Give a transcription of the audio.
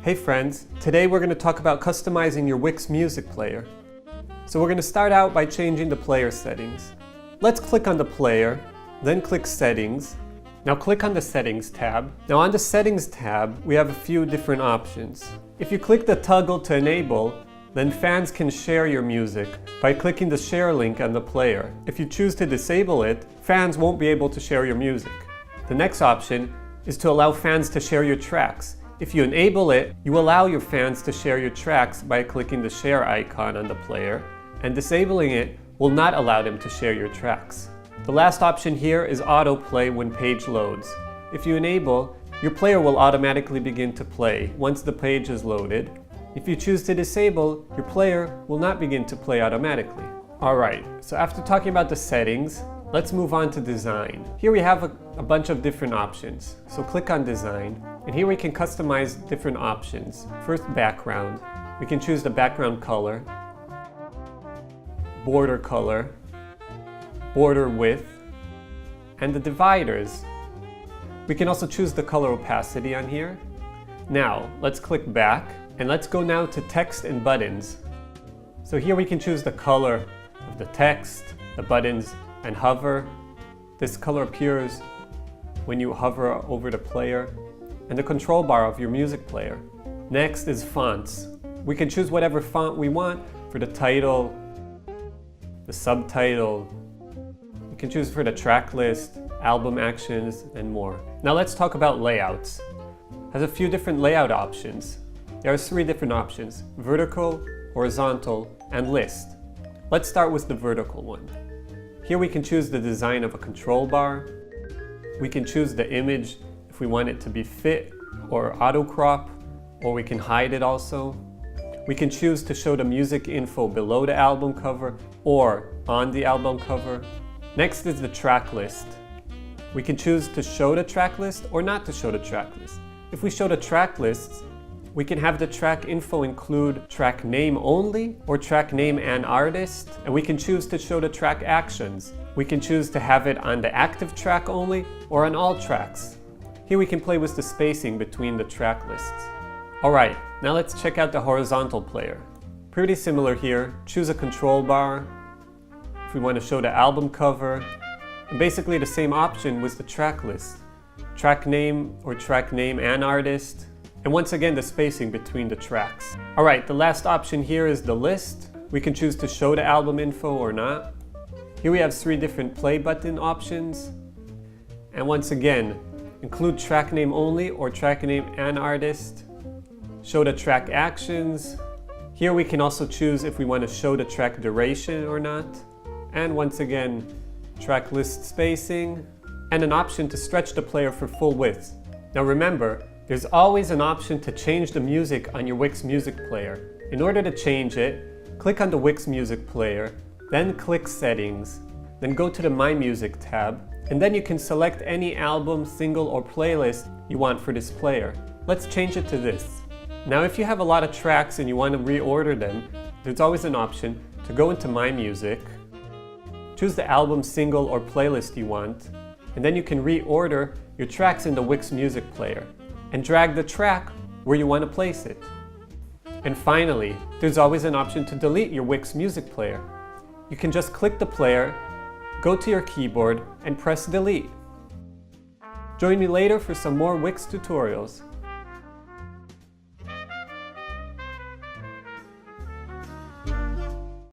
Hey friends, today we're going to talk about customizing your Wix music player. So we're going to start out by changing the player settings. Let's click on the player, then click Settings. Now click on the Settings tab. Now on the Settings tab, we have a few different options. If you click the toggle to enable, then fans can share your music by clicking the share link on the player. If you choose to disable it, fans won't be able to share your music. The next option is to allow fans to share your tracks. If you enable it, you allow your fans to share your tracks by clicking the share icon on the player, and disabling it will not allow them to share your tracks. The last option here is autoplay when page loads. If you enable, your player will automatically begin to play once the page is loaded. If you choose to disable, your player will not begin to play automatically. Alright, so after talking about the settings, let's move on to design. Here we have a bunch of different options. So click on design, and here we can customize different options. First, background. We can choose the background color, border color, border width, and the dividers. We can also choose the color opacity on here. Now, let's click back, and let's go now to text and buttons. So here we can choose the color of the text, the buttons, and hover. This color appears when you hover over the player, and the control bar of your music player. Next is fonts. We can choose whatever font we want for the title, the subtitle. You can choose for the track list, album actions, and more. Now let's talk about layouts. It has a few different layout options. There are 3 different options: vertical, horizontal, and list. Let's start with the vertical one. Here we can choose the design of a control bar. We can choose the image if we want it to be fit or auto crop, or we can hide it also. We can choose to show the music info below the album cover or on the album cover. Next is the track list. We can choose to show the track list or not to show the track list. If we show the track lists, we can have the track info include track name only or track name and artist, and we can choose to show the track actions. We can choose to have it on the active track only or on all tracks. Here we can play with the spacing between the track lists. Alright, now let's check out the horizontal player. Pretty similar here. Choose a control bar if we want to show the album cover, and basically the same option with the track list. Track name or track name and artist, and once again the spacing between the tracks. Alright, the last option here is the list. We can choose to show the album info or not. Here we have 3 different play button options, and once again, include track name only or track name and artist. Show the track actions. Here we can also choose if we want to show the track duration or not. And once again, track list spacing, and an option to stretch the player for full width. Now remember, there's always an option to change the music on your Wix music player. In order to change it, click on the Wix music player, then click Settings, then go to the My Music tab, and then you can select any album, single, or playlist you want for this player. Let's change it to this. Now if you have a lot of tracks and you want to reorder them, there's always an option to go into My Music, choose the album, single, or playlist you want, and then you can reorder your tracks in the Wix music player and drag the track where you want to place it. And finally, there's always an option to delete your Wix music player. You can just click the player, go to your keyboard, and press delete. Join me later for some more Wix tutorials.